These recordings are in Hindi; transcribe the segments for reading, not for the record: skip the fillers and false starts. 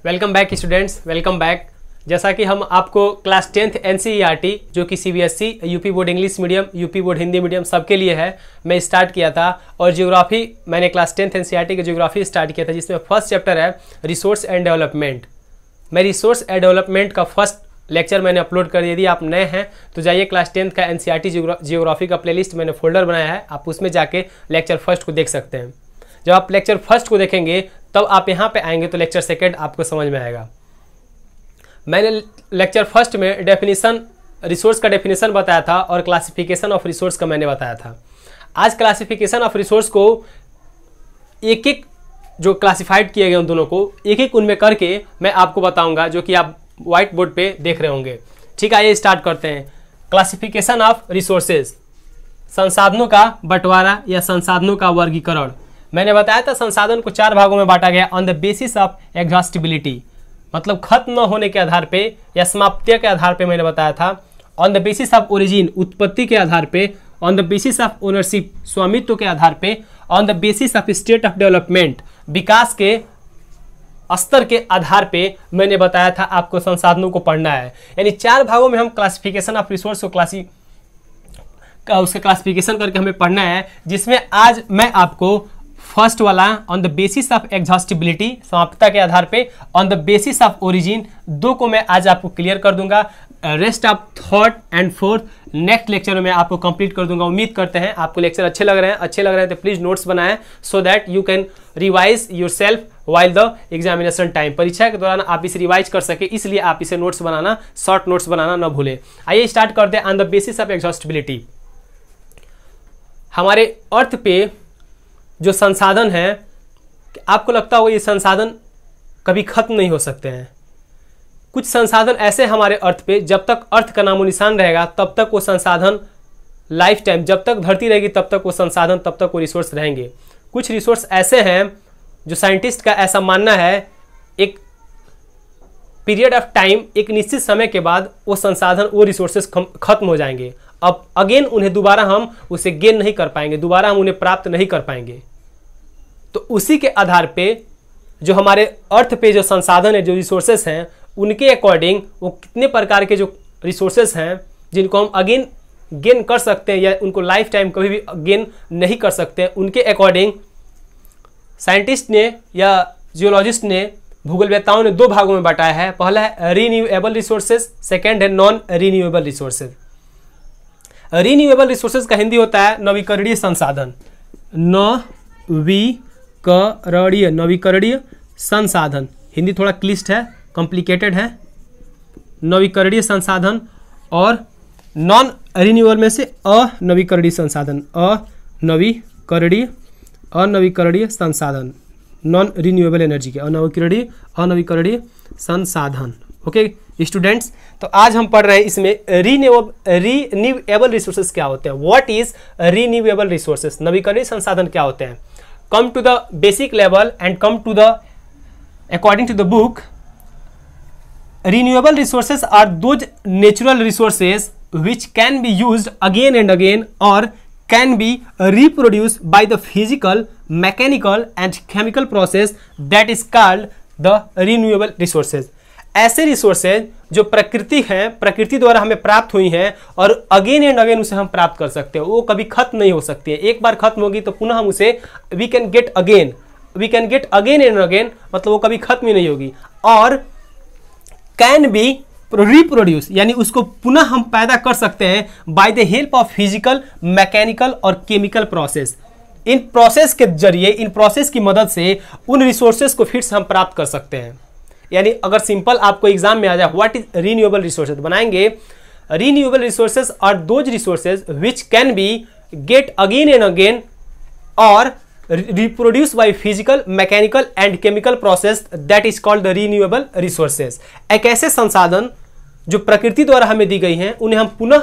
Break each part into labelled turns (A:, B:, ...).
A: Welcome back students, welcome back. जैसा कि हम आपको क्लास 10th NCERT जो कि CBSE, UP board English medium, UP board Hindi medium सबके लिए है, मैं स्टार्ट किया था। और ज्योग्राफी मैंने क्लास 10th NCERT की ज्योग्राफी स्टार्ट किया था, जिसमें फर्स्ट चैप्टर है रिसोर्स एंड डेवलपमेंट। मैं रिसोर्स एंड डेवलपमेंट का फर्स्ट लेक्चर मैंने अपलोड कर दिया। यदि आप नए हैं तो जाइए, क्लास 10th का NCERT जियोग्राफी का प्लेलिस्ट मैंने फोल्डर बनाया है, आप उसमें जाके लेक्चर फर्स्ट को देख सकते हैं। जब आप लेक्चर फर्स्ट को देखेंगे तब आप यहाँ पे आएंगे तो लेक्चर सेकंड आपको समझ में आएगा। मैंने लेक्चर फर्स्ट में डेफिनेशन, रिसोर्स का डेफिनेशन बताया था और क्लासिफिकेशन ऑफ रिसोर्स का मैंने बताया था। आज क्लासिफिकेशन ऑफ रिसोर्स को एक एक जो क्लासिफाइड किए गए उन दोनों को एक एक उनमें करके मैं आपको बताऊंगा, जो कि आप व्हाइट बोर्ड पे देख रहे होंगे। ठीक है, आइए स्टार्ट करते हैं। क्लासिफिकेशन ऑफ रिसोर्सेज, संसाधनों का बंटवारा या संसाधनों का वर्गीकरण। मैंने बताया था संसाधन को 4 भागों में बांटा गया on the basis of exhaustibility, मतलब खत्म न होने के आधार पे या समाप्ति के आधार पे मैंने बताया था। On the basis of origin, उत्पत्ति के आधार पे। On the basis of ownership, स्वामित्व के आधार पे। On the basis of state of development, विकास के स्तर के आधार पे मैंने बताया था आपको संसाधनों को पढ़ना है। यानी 4 भागों में हम क्लासिफिकेशन ऑफ रिसोर्स को उसका क्लासिफिकेशन करके हमें पढ़ना है, जिसमें आज मैं आपको फर्स्ट वाला on the basis of exhaustibility, समाप्तता के आधार पे, on the basis of origin, 2 को मैं आज आपको क्लियर कर दूंगा। Rest of third and fourth next lecture में मैं आपको कंप्लीट कर दूंगा। उम्मीद करते हैं आपको लेक्चर अच्छे लग रहे हैं तो प्लीज नोट्स बनाएं, so that you can revise your self while the examination time. परीक्षा के दौरान आप इसे रिवाइज कर सके, इसलिए आप इसे नोट्स बनाना, शॉर्ट नोट्स बनाना न भूलें। आइए स्टार्ट करते हैं। On the basis of exhaustibility, हमारे अर्थ पे जो संसाधन है, आपको लगता होगा ये संसाधन कभी खत्म नहीं हो सकते हैं। कुछ संसाधन ऐसे हमारे अर्थ पे, जब तक अर्थ का नामो निशान रहेगा तब तक वो संसाधन लाइफ टाइम, जब तक धरती रहेगी तब तक वो संसाधन, तब तक वो रिसोर्स रहेंगे। कुछ रिसोर्स ऐसे हैं जो साइंटिस्ट का ऐसा मानना है, एक पीरियड ऑफ टाइम, एक निश्चित समय के बाद वो संसाधन, वो रिसोर्सेस खत्म हो जाएंगे। अब अगेन उन्हें दोबारा हम उसे गेन नहीं कर पाएंगे, दोबारा हम उन्हें प्राप्त नहीं कर पाएंगे। तो उसी के आधार पे जो हमारे अर्थ पे जो संसाधन है, जो रिसोर्सेस हैं, उनके अकॉर्डिंग वो कितने प्रकार के जो रिसोर्सेस हैं जिनको हम अगेन गेन कर सकते हैं या उनको लाइफ टाइम कभी भी गेन नहीं कर सकते हैं, उनके अकॉर्डिंग साइंटिस्ट ने या जियोलॉजिस्ट ने, भूगोलवेत्ताओं ने 2 भागों में बांटा है। पहला है रीन्यूएबल रिसोर्सेज, सेकेंड है non renewable resources. Renewable resources का हिंदी होता है नवीकरणीय संसाधन। नवीकरणीय संसाधन, हिंदी थोड़ा क्लिष्ट है, कॉम्प्लिकेटेड है। नवीकरणीय संसाधन और नॉन रिन्यूएबल में से अनवीकरणीय संसाधन, अनवीकरणीय संसाधन, नॉन रिन्यूएबल एनर्जी के अनवीकरणीय संसाधन। ओके स्टूडेंट्स, तो आज हम पढ़ रहे हैं इसमें रीन्यूएबल रिसोर्सेज क्या होते हैं। व्हाट इज रीन्यूएबल रिसोर्सेज, नवीकरणीय संसाधन क्या होते हैं। Come to the basic level and come to the according to the book, renewable resources are those natural resources which can be used again and again or can be reproduced by the physical, mechanical and chemical process that is called the renewable resources। ऐसे रिसोर्सेज जो प्रकृति हैं, प्रकृति द्वारा हमें प्राप्त हुई हैं और अगेन एंड अगेन उसे हम प्राप्त कर सकते हैं, वो कभी खत्म नहीं हो सकती है। एक बार खत्म होगी तो पुनः हम उसे we can get again and again, मतलब वो कभी खत्म ही नहीं होगी। और कैन बी रिप्रोड्यूस, यानी उसको पुनः हम पैदा कर सकते हैं by the help of physical, mechanical और केमिकल प्रोसेस। इन प्रोसेस के जरिए, इन प्रोसेस की मदद से उन रिसोर्सेज को फिर से हम प्राप्त कर सकते हैं। यानी अगर सिंपल आपको एग्जाम में आ जाए व्हाट इज रीन्यूएबल रिसोर्सेज, बनाएंगे renewable resources are those resources which can be get again and again और reproduced by physical, mechanical and chemical process that is called the renewable resources। एक ऐसे संसाधन जो प्रकृति द्वारा हमें दी गई हैं, उन्हें हम पुनः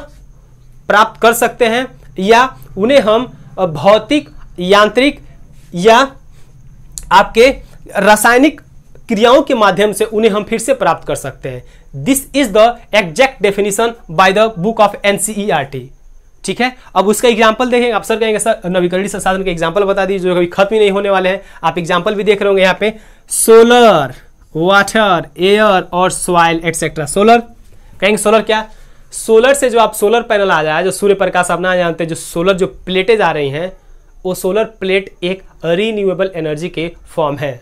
A: प्राप्त कर सकते हैं या उन्हें हम भौतिक, यांत्रिक या आपके रासायनिक क्रियाओं के माध्यम से उन्हें हम फिर से प्राप्त कर सकते हैं। This is the exact definition by the book of NCERT। ठीक है, अब उसका एग्जांपल देखेंगे। आप सर कहेंगे सर नवीकरणीय संसाधन के एग्जांपल बता दीजिए जो कभी खत्म ही नहीं होने वाले हैं। आप एग्जांपल भी देख रहे होंगे यहाँ पे, सोलर वाटर, एयर और सॉइल एक्सेट्रा। सोलर कहेंगे, सोलर क्या, सोलर से जो आप सोलर पैनल आ जाए, जो सूर्य प्रकाश अपना जानते हैं, जो सोलर जो प्लेटें आ रही हैं, वो सोलर प्लेट एक रीन्यूएबल एनर्जी के फॉर्म है।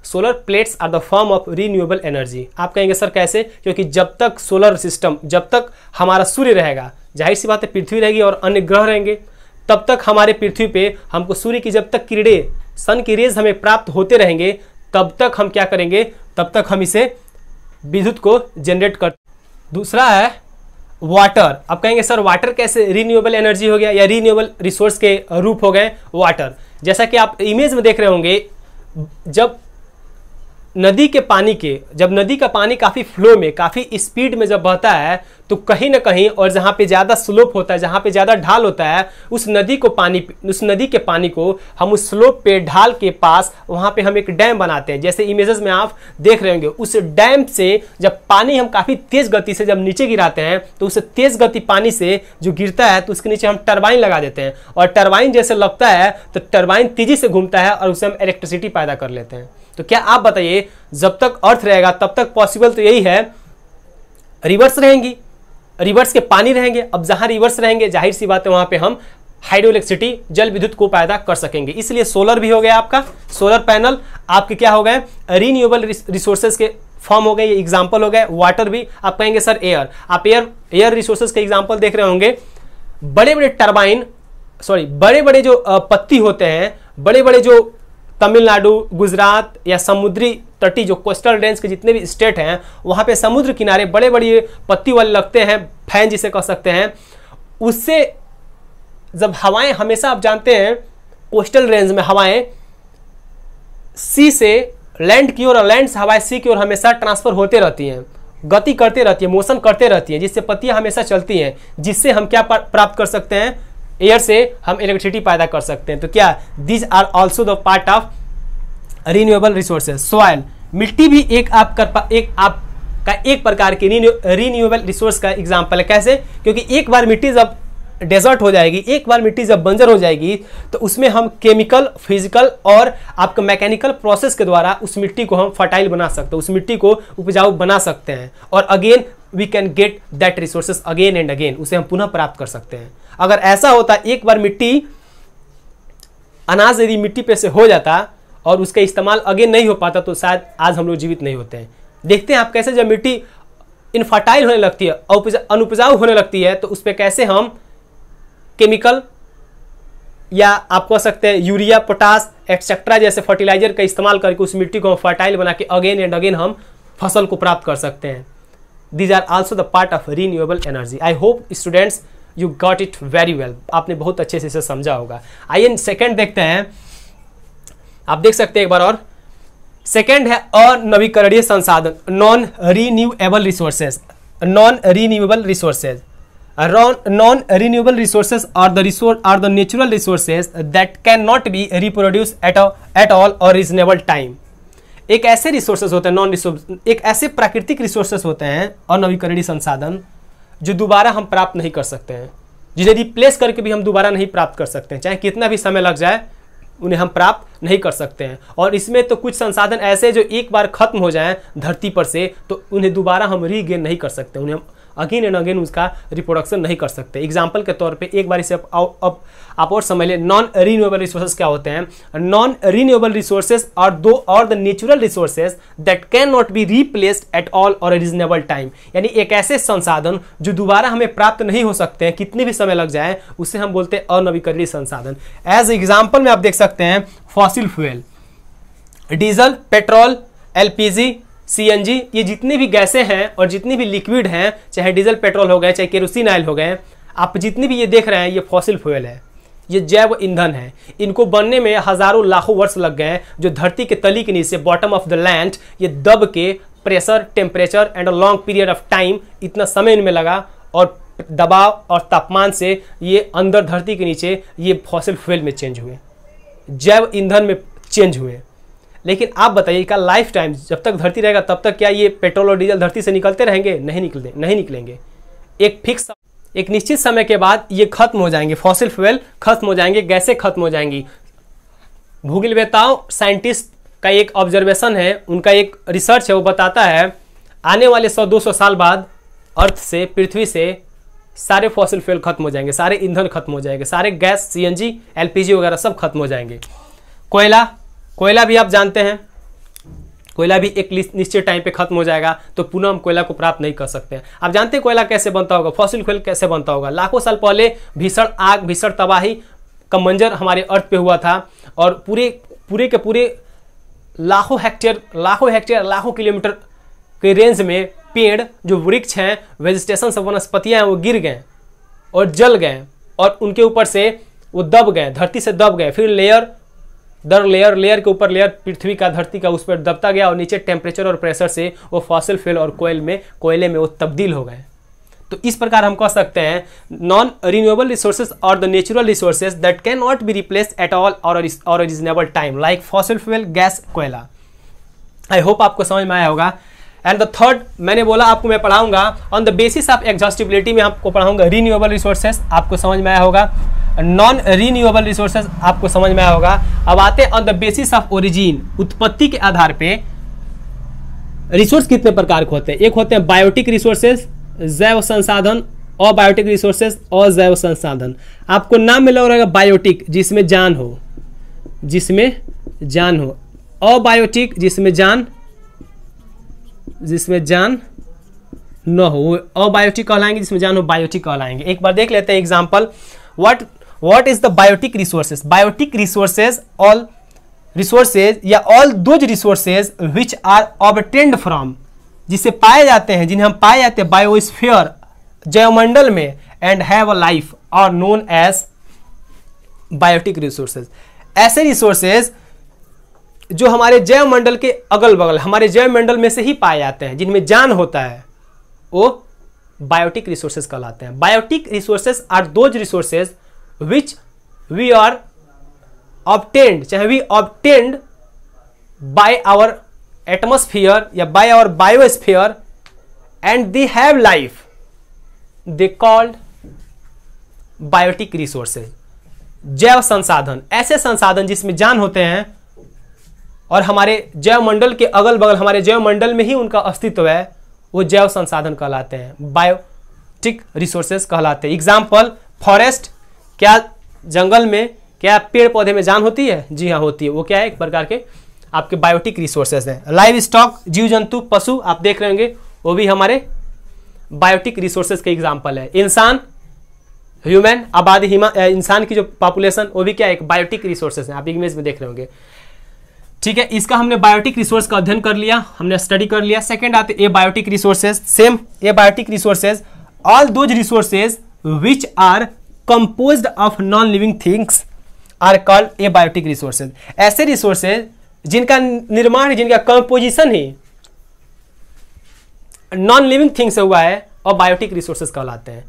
A: Solar plates are the form of renewable energy. आप कहेंगे सर कैसे, क्योंकि जब तक सोलर सिस्टम, जब तक हमारा सूर्य रहेगा, जाहिर सी बात है पृथ्वी रहेगी और अन्य ग्रह रहेंगे, तब तक हमारे पृथ्वी पे हमको सूर्य की जब तक किरणें, सन की रेज हमें प्राप्त होते रहेंगे, तब तक हम क्या करेंगे, तब तक हम इसे विद्युत को जनरेट कर। दूसरा है वाटर। आप कहेंगे सर वाटर कैसे रीन्यूएबल एनर्जी हो गया या रीन्यूएबल रिसोर्स के रूप हो गए वाटर। जैसा कि आप इमेज में देख रहे होंगे, जब नदी के पानी के, जब नदी का पानी काफ़ी फ्लो में, काफ़ी स्पीड में जब बहता है, तो कहीं ना कहीं, और जहाँ पे ज़्यादा स्लोप होता है, जहाँ पे ज़्यादा ढाल होता है, उस नदी के पानी को हम उस स्लोप पे, ढाल के पास, वहाँ पे हम एक डैम बनाते हैं। जैसे इमेजेस में आप देख रहे होंगे, उस डैम से जब पानी हम काफ़ी तेज़ गति से जब नीचे गिराते हैं, तो उस तेज़ गति पानी से जो गिरता है, तो उसके नीचे हम टरबाइन लगा देते हैं, और टरबाइन जैसे लगता है तो टरबाइन तेज़ी से घूमता है और उससे हम इलेक्ट्रिसिटी पैदा कर लेते हैं। तो क्या आप बताइए, जब तक अर्थ रहेगा तब तक पॉसिबल तो यही है, रिवर्स रहेंगी, रिवर्स के पानी रहेंगे। अब जहां रिवर्स रहेंगे, जाहिर सी बात है वहां पे हम हाइड्रो इलेक्ट्रिसिटी, जल विद्युत को पैदा कर सकेंगे। इसलिए सोलर भी हो गया आपका, सोलर पैनल आपके क्या हो गए, रीन्यूएबल रिसोर्सेज के फॉर्म हो गए, ये एग्जांपल हो गए। वाटर भी, आप कहेंगे सर एयर, आप एयर रिसोर्सेज के एग्जांपल देख रहे होंगे। बड़े बड़े टरबाइन, बड़े बड़े जो पत्ती होते हैं, बड़े बड़े जो तमिलनाडु, गुजरात या समुद्री तटी जो कोस्टल रेंज के जितने भी स्टेट हैं, वहाँ पे समुद्र किनारे बड़े बड़े पत्ती वाले लगते हैं, फैन जिसे कह सकते हैं। उससे जब हवाएं, हमेशा आप जानते हैं कोस्टल रेंज में हवाएं सी से लैंड की ओर और लैंड से हवाएं सी की ओर हमेशा ट्रांसफर होते रहती हैं, गति करते रहती है, मोशन करते रहती है, जिससे पत्तियां हमेशा चलती हैं, जिससे हम क्या प्राप्त कर सकते हैं, एयर से हम इलेक्ट्रिसिटी पैदा कर सकते हैं। तो क्या, these are also the part of renewable resources. Soil, मिट्टी भी एक प्रकार की रीन्यूएबल रिसोर्स का एग्जांपल है। कैसे, क्योंकि एक बार मिट्टी जब डेजर्ट हो जाएगी, एक बार मिट्टी जब बंजर हो जाएगी, तो उसमें हम केमिकल, फिजिकल और आपका मैकेनिकल प्रोसेस के द्वारा उस मिट्टी को हम फर्टाइल बना सकते हैं, उस मिट्टी को उपजाऊ बना सकते हैं, और again we can get that resources again and again, उसे हम पुनः प्राप्त कर सकते हैं। अगर ऐसा होता, एक बार मिट्टी, अनाज यदि मिट्टी पे से हो जाता और उसका इस्तेमाल अगेन नहीं हो पाता, तो शायद आज हम लोग जीवित नहीं होते हैं। देखते हैं आप कैसे, जब मिट्टी इनफर्टाइल होने लगती है, अनुपजाऊ होने लगती है, तो उस पर कैसे हम केमिकल या आप कह सकते हैं यूरिया, पोटास एक्सेट्रा जैसे फर्टिलाइजर का इस्तेमाल करके उस मिट्टी को हम फर्टाइल बना के अगेन एंड अगेन हम फसल को प्राप्त कर सकते हैं। These are also the part of renewable energy. I hope students you got it very well, आपने बहुत अच्छे से इसे समझा होगा। आइए सेकंड देखते हैं, आप देख सकते हैं एक बार और। सेकंड है अनवीकरणीय संसाधन, non renewable resources. Non renewable resources, non renewable resources are the natural resources that cannot be reproduced at all or reasonable time। एक ऐसे रिसोर्सेज होते हैं, एक ऐसे प्राकृतिक रिसोर्सेज होते हैं अनवीकरणीय संसाधन, जो दोबारा हम प्राप्त नहीं कर सकते हैं, जिन्हें रिप्लेस करके भी हम दोबारा नहीं प्राप्त कर सकते हैं, चाहे कितना भी समय लग जाए, उन्हें हम प्राप्त नहीं कर सकते हैं। और इसमें तो कुछ संसाधन ऐसे जो एक बार खत्म हो जाएं धरती पर से, तो उन्हें दोबारा हम रीगेन नहीं कर सकते, उन्हें हम अगेन एंड अगेन उसका रिप्रोडक्शन नहीं कर सकते। एग्जाम्पल के तौर पे एक बार इसे आप और समझ लें, नॉन रीन्यूएबल रिसोर्सेज क्या होते हैं। नॉन रीन्यूएबल रिसोर्सेज और the natural resources that can not be replaced at all और रीजनेबल टाइम, यानी एक ऐसे संसाधन जो दोबारा हमें प्राप्त नहीं हो सकते हैं, कितने भी समय लग जाए, उसे हम बोलते हैं अनवीकरणीय संसाधन। एज एग्जाम्पल में आप देख सकते हैं fossil fuel, diesel, petrol, LPG, CNG, ये जितने भी गैसें हैं और जितने भी लिक्विड हैं, चाहे डीजल पेट्रोल हो गए, चाहे केरोसिन ऑयल हो गए, आप जितने भी ये देख रहे हैं, ये फॉसिल फ्यूल है, ये जैव ईंधन है। इनको बनने में हजारों लाखों वर्ष लग गए, जो धरती के तली के नीचे, बॉटम ऑफ द लैंड, ये दब के pressure, temperature and a long period of time, इतना समय इनमें लगा, और दबाव और तापमान से ये अंदर धरती के नीचे ये फॉसिल फ्यूल में चेंज हुए, जैव ईंधन में चेंज हुए। लेकिन आप बताइए, का लाइफ टाइम जब तक धरती रहेगा तब तक क्या ये पेट्रोल और डीजल धरती से निकलते रहेंगे? नहीं निकलेंगे। एक निश्चित समय के बाद ये खत्म हो जाएंगे, फॉसिल फ्यूल खत्म हो जाएंगे, गैसें खत्म हो जाएंगी। भूगोलवेत्ताओं, साइंटिस्ट का एक ऑब्जर्वेशन है, उनका एक रिसर्च है, वो बताता है आने वाले 100-200 साल बाद अर्थ से, पृथ्वी से सारे फॉसिल फ्यूल खत्म हो जाएंगे, सारे ईंधन खत्म हो जाएंगे, सारे गैस, सीएनजी, एलपीजी वगैरह सब खत्म हो जाएंगे। कोयला भी आप जानते हैं, कोयला भी एक निश्चित टाइम पे खत्म हो जाएगा, तो पुनः हम कोयला को प्राप्त नहीं कर सकते हैं। आप जानते हैं कोयला कैसे बनता होगा, फॉसिल फ्यूल कैसे बनता होगा। लाखों साल पहले भीषण आग, भीषण तबाही का मंजर हमारे अर्थ पे हुआ था और पूरे के पूरे लाखों हेक्टेयर लाखों किलोमीटर के रेंज में पेड़, जो वृक्ष हैं, वेजिटेशन सब वनस्पतियां हैं, वो गिर गए और जल गए और उनके ऊपर से वो दब गए, धरती से दब गए। फिर लेयर दर लेयर के ऊपर लेयर पृथ्वी का, धरती का उस पर दबता गया और नीचे टेम्परेचर और प्रेशर से वो फॉसिल फ्यूल और कोयले में वो तब्दील हो गए। तो इस प्रकार हम कह सकते हैं नॉन रिन्यूएबल रिसोर्सेज और the natural resources that can not be replaced at all और reasonable time like fossil fuel, gas, कोयला। आई होप आपको समझ में आया होगा। एंड द थर्ड मैंने बोला आपको मैं पढ़ाऊंगा on the basis of exhaustibility में आपको पढ़ाऊंगा रिन्यूएबल रिसोर्सेज, आपको समझ में आया होगा। नॉन रिन्यूएबल रिसोर्सेज आपको समझ में आया होगा। अब आते हैं on the basis of origin, उत्पत्ति के आधार पे रिसोर्स कितने प्रकार के होते हैं। एक होते हैं बायोटिक रिसोर्सेज, जैव संसाधन, अबायोटिक रिसोर्सेज, अजैव संसाधन। आपको नाम मिला रहेगा बायोटिक जिसमें जान हो, अबायोटिक जिसमें जान न हो, अबायोटिक कहलाएंगे, जिसमें जान हो बायोटिक कहलाएंगे। एक बार देख लेते हैं example. What is the biotic resources? Biotic resources all resources या all those resources which are obtained from, जिसे पाए जाते हैं, जिन्हें हम पाए जाते हैं बायोस्फीयर, जैवमंडल में, एंड हैव अ लाइफ और नोन एज बायोटिक रिसोर्सेज। ऐसे रिसोर्सेज जो हमारे जैवमंडल के अगल बगल, हमारे जैवमंडल में से ही पाए जाते हैं, जिनमें जान होता है, वो बायोटिक रिसोर्सेज कहलाते हैं। Biotic resources are those resources which we are obtained, चाहे we obtained by our atmosphere या by our biosphere and they have life, they called biotic resources. जैव संसाधन, ऐसे संसाधन जिसमें जान होते हैं और हमारे जैवमंडल के अगल बगल, हमारे जैवमंडल में ही उनका अस्तित्व है, वो जैव संसाधन कहलाते हैं, बायोटिक रिसोर्सेज कहलाते हैं। एग्जाम्पल फॉरेस्ट, क्या जंगल में, क्या पेड़ पौधे में जान होती है? जी हाँ होती है। वो क्या है? एक प्रकार के आपके बायोटिक रिसोर्सेज हैं। लाइव स्टॉक, जीव जंतु, पशु आप देख रहे होंगे, वो भी हमारे बायोटिक रिसोर्सेज के एग्जाम्पल है। इंसान, ह्यूमन आबादी, इंसान की जो पॉपुलेशन, वो भी क्या एक बायोटिक रिसोर्सेज है, आप इमेज में देख रहे होंगे। ठीक है, इसका हमने बायोटिक रिसोर्स का अध्ययन कर लिया, हमने स्टडी कर लिया। सेकंड आते abiotic resources. Same abiotic resources all those resources which are composed of non living things are called abiotic resources. ऐसे रिसोर्सेज जिनका निर्माण, जिनका कंपोजिशन ही नॉन लिविंग थिंग से हुआ है, और बायोटिक रिसोर्सेज कहलाते हैं।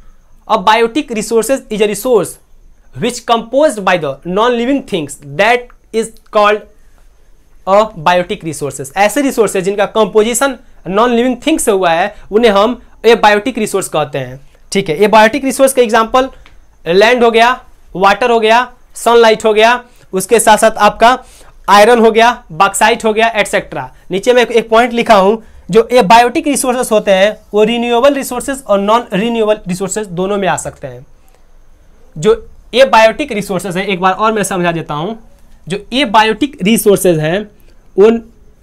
A: अब biotic resources is a resource which composed by the non living things that is called a biotic resources. ऐसे रिसोर्सेज जिनका कंपोजिशन नॉन लिविंग थिंग से हुआ है, उन्हें हम ए बायोटिक रिसोर्स कहते हैं। ठीक है, ए बायोटिक रिसोर्स का एग्जांपल लैंड हो गया, वाटर हो गया, सनलाइट हो गया, उसके साथ साथ आपका आयरन हो गया, बॉक्साइट हो गया, एटसेट्रा। नीचे में एक पॉइंट लिखा हूं, जो ए बायोटिक रिसोर्सेज होते हैं वो रिन्यूएबल रिसोर्सेज और नॉन रिन्यूएबल रिसोर्सेज दोनों में आ सकते हैं। जो ए बायोटिक रिसोर्सेज है, एक बार और मैं समझा देता हूं, जो ए बायोटिक रिसोर्सेज हैं वो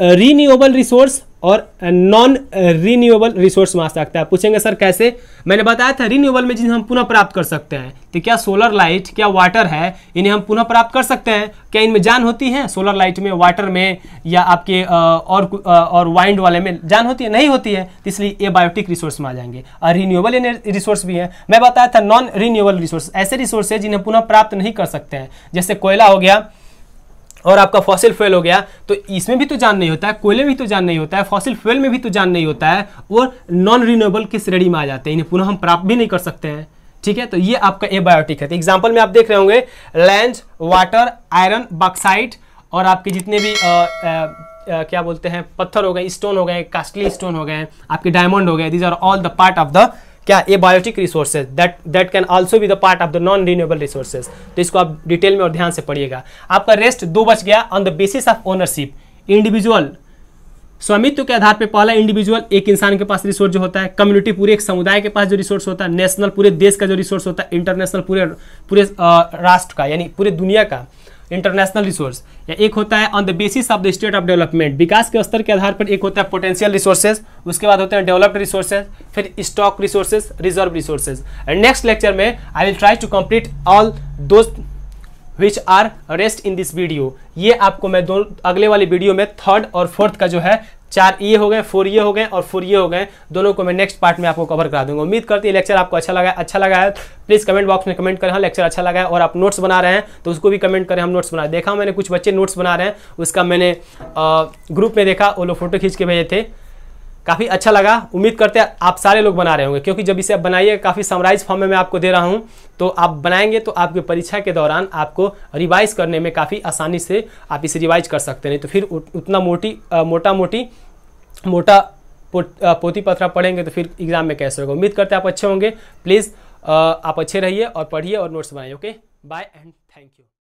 A: रिन्यूएबल रिसोर्स और नॉन रिन्यूएबल रिसोर्स में आ सकता है। पूछेंगे सर कैसे? मैंने बताया था रिन्यूएबल में जिन्हें हम पुनः प्राप्त कर सकते हैं। तो क्या सोलर लाइट, क्या वाटर है, इन्हें हम पुनः प्राप्त कर सकते हैं? क्या इनमें जान होती है? सोलर लाइट में, वाटर में, या आपके और वाइंड वाले में जान होती है? नहीं होती है, इसलिए ये बायोटिक रिसोर्स में आ जाएंगे। और रिन्यूएबल रिसोर्स भी है। मैं बताया था नॉन रिन्यूएबल रिसोर्स ऐसे रिसोर्स है जिन्हें पुनः प्राप्त नहीं कर सकते हैं, जैसे कोयला हो गया और आपका फॉसिल फ्यूल हो गया। तो इसमें भी तो जान नहीं होता है, कोयले में भी तो जान नहीं होता है, फॉसिल फ्यूल में भी तो जान नहीं होता है, वो नॉन रिन्यूएबल की श्रेणी में आ जाते हैं, इन्हें पुनः हम प्राप्त भी नहीं कर सकते हैं। ठीक है, तो ये आपका ए बायोटिक है। तो एग्जाम्पल में आप देख रहे होंगे लैंड, वाटर, आयरन, बॉक्साइट और आपके जितने भी क्या बोलते हैं, पत्थर हो गए, स्टोन हो गए, कास्टली स्टोन हो गए, आपके डायमंड हो गए, these are all the part of the क्या abiotic resources that can also be the part of the non renewable resources. तो इसको आप डिटेल में और ध्यान से पढ़िएगा। आपका रेस्ट 2 बच गया। On the basis of ownership, individual, स्वामित्व के आधार पर पहला इंडिविजुअल, एक इंसान के पास रिसोर्स जो होता है, कम्युनिटी पूरे एक समुदाय के पास जो रिसोर्स होता है, नेशनल पूरे देश का जो रिसोर्स होता है, इंटरनेशनल पूरे राष्ट्र का यानी पूरे दुनिया का इंटरनेशनल रिसोर्स, या एक होता है on the basis of the state of development, विकास के स्तर के आधार पर एक होता है पोटेंशियल रिसोर्सेज, उसके बाद होते हैं डेवलप्ड रिसोर्सेज, फिर stock resources, reserve resources. And next lecture में I will try to complete all those which are rest in this video. ये आपको मैं अगले वाली वीडियो में थर्ड और फोर्थ का जो है 4 ये हो गए, 4 ये हो गए और 4 ये हो गए, दोनों को मैं नेक्स्ट पार्ट में आपको कवर करा दूंगा। उम्मीद करती है लेक्चर आपको अच्छा लगा है प्लीज़ कमेंट बॉक्स में कमेंट करें हाँ लेक्चर अच्छा लगा है, और आप नोट्स बना रहे हैं तो उसको भी कमेंट करें हम नोट्स बना। देखा मैंने कुछ बच्चे नोट्स बना रहे हैं, उसका मैंने ग्रुप में देखा, वो लोग फोटो खींच के भेजे थे, काफ़ी अच्छा लगा। उम्मीद करते हैं आप सारे लोग बना रहे होंगे, क्योंकि जब इसे आप बनाइए काफ़ी समराइज फॉर्म में मैं आपको दे रहा हूं, तो आप बनाएंगे तो आपकी परीक्षा के दौरान आपको रिवाइज करने में काफ़ी आसानी से आप इसे रिवाइज कर सकते हैं। तो फिर उतना मोटा पोथी पत्रा पढ़ेंगे तो फिर एग्जाम में कैसे होगा। उम्मीद करते हैं आप अच्छे होंगे। प्लीज़ आप अच्छे रहिए और पढ़िए और नोट्स बनाइए। Okay, bye and thank you.